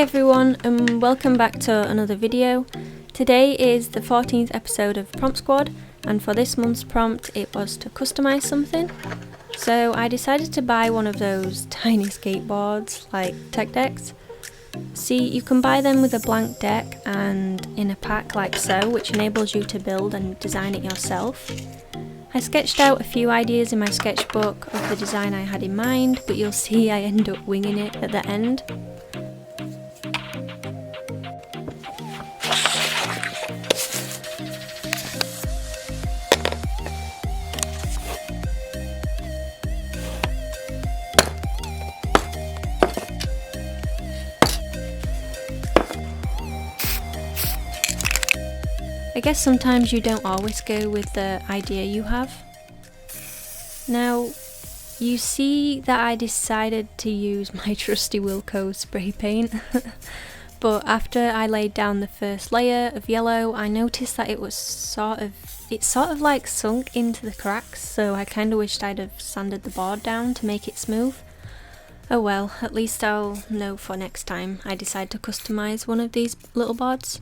everyone, and welcome back to another video. Today is the 14th episode of PromptSquad, and for this month's prompt it was to customize something. So I decided to buy one of those tiny skateboards like tech decks. See, you can buy them with a blank deck and in a pack like so, which enables you to build and design it yourself. I sketched out a few ideas in my sketchbook of the design I had in mind, but you'll see I end up winging it at the end. I guess sometimes you don't always go with the idea you have. Now, you see that I decided to use my trusty Wilco spray paint, but after I laid down the first layer of yellow, I noticed that it sort of like sunk into the cracks, so I kinda wished I'd have sanded the board down to make it smooth. Oh well, at least I'll know for next time I decide to customize one of these little boards.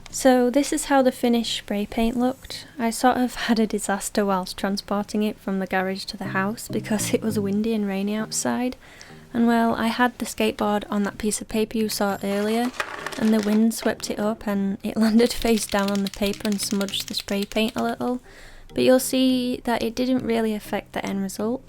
So this is how the finished spray paint looked. I sort of had a disaster whilst transporting it from the garage to the house because it was windy and rainy outside. And well, I had the skateboard on that piece of paper you saw earlier, and the wind swept it up and it landed face down on the paper and smudged the spray paint a little. But you'll see that it didn't really affect the end result.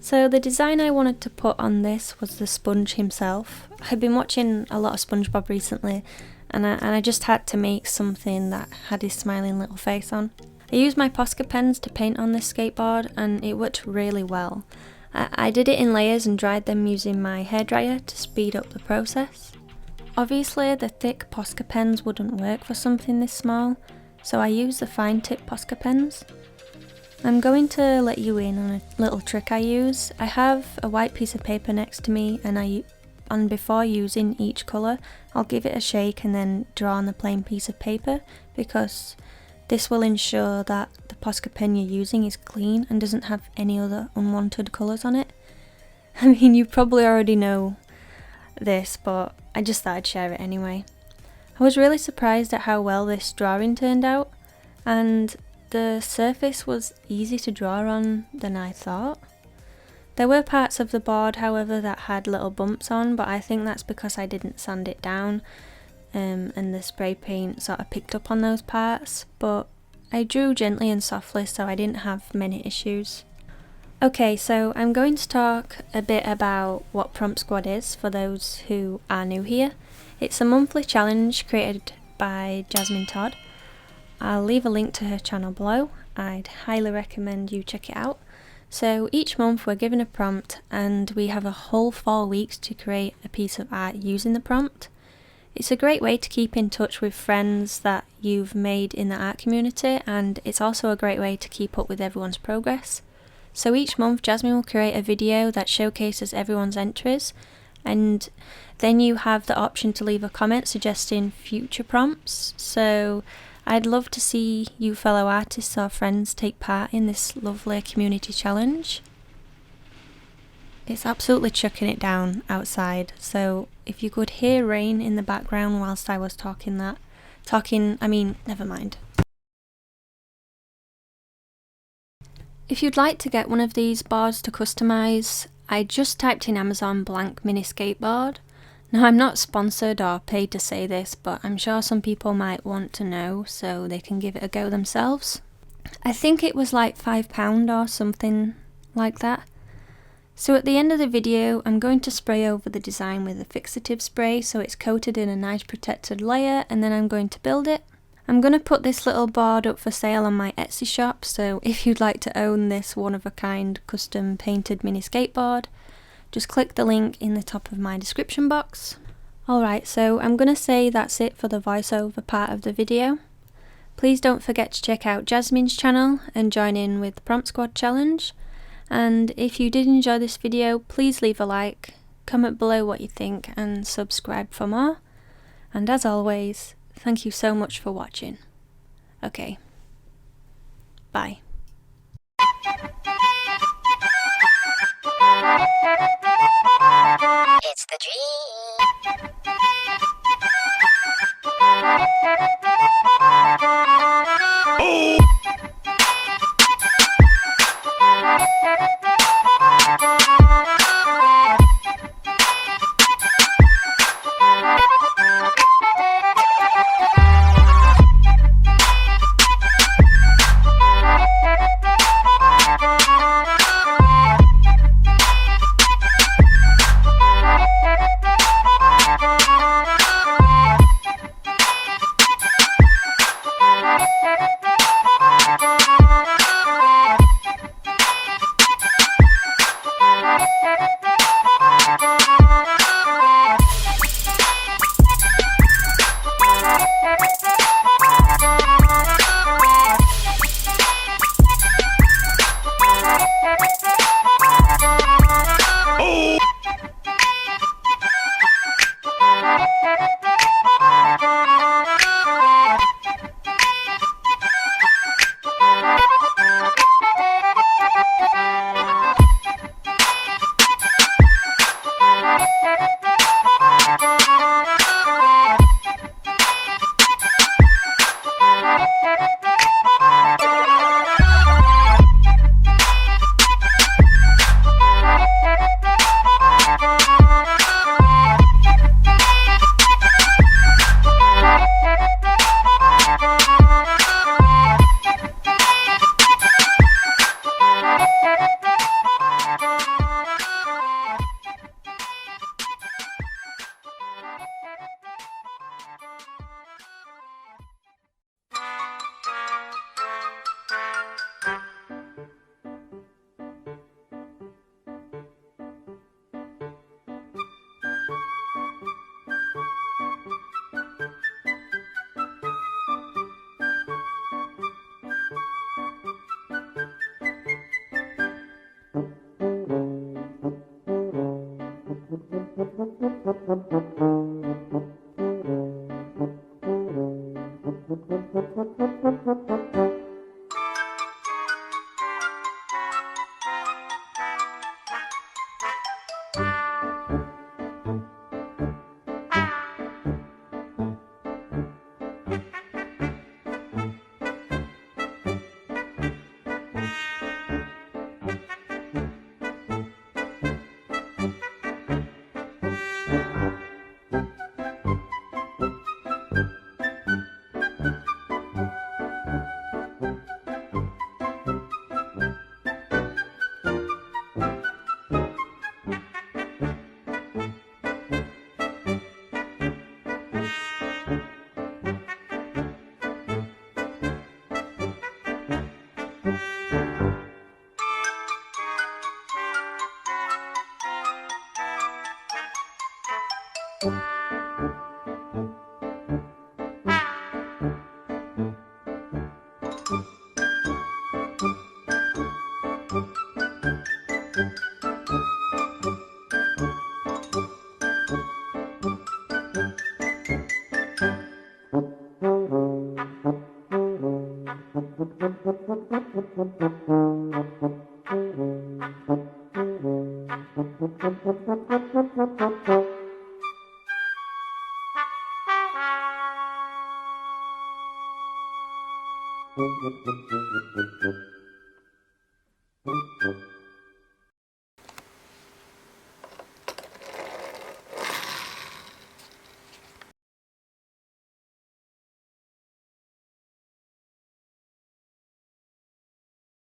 So the design I wanted to put on this was the sponge himself. I've been watching a lot of SpongeBob recently, and I just had to make something that had his smiling little face on. I used my Posca pens to paint on this skateboard and it worked really well. I did it in layers and dried them using my hairdryer to speed up the process. Obviously the thick Posca pens wouldn't work for something this small, so I used the fine tip Posca pens. I'm going to let you in on a little trick I use. I have a white piece of paper next to me and before using each colour, I'll give it a shake and then draw on the plain piece of paper, because this will ensure that the Posca pen you're using is clean and doesn't have any other unwanted colours on it. I mean, you probably already know this, but I just thought I'd share it anyway. I was really surprised at how well this drawing turned out, and the surface was easy to draw on than I thought. There were parts of the board, however, that had little bumps on, but I think that's because I didn't sand it down and the spray paint sort of picked up on those parts, but I drew gently and softly so I didn't have many issues. Okay, so I'm going to talk a bit about what PromptSquad is for those who are new here. It's a monthly challenge created by Jasmine Todd. I'll leave a link to her channel below. I'd highly recommend you check it out. So each month we're given a prompt and we have a whole 4 weeks to create a piece of art using the prompt. It's a great way to keep in touch with friends that you've made in the art community, and it's also a great way to keep up with everyone's progress. So each month Jasmine will create a video that showcases everyone's entries, and then you have the option to leave a comment suggesting future prompts. So I'd love to see you fellow artists or friends take part in this lovely community challenge. It's absolutely chucking it down outside, so if you could hear rain in the background whilst I was never mind. If you'd like to get one of these boards to customise, I just typed in Amazon blank mini skateboard. Now, I'm not sponsored or paid to say this, but I'm sure some people might want to know so they can give it a go themselves. I think it was like £5 or something like that. So at the end of the video, I'm going to spray over the design with a fixative spray so it's coated in a nice protected layer, and then I'm going to build it. I'm going to put this little board up for sale on my Etsy shop, so if you'd like to own this one-of-a-kind custom painted mini skateboard, just click the link in the top of my description box. Alright, so I'm going to say that's it for the voiceover part of the video. Please don't forget to check out Jasmine's channel and join in with the PromptSquad challenge. And if you did enjoy this video, please leave a like, comment below what you think, and subscribe for more. And as always, thank you so much for watching. Okay, bye. a dream.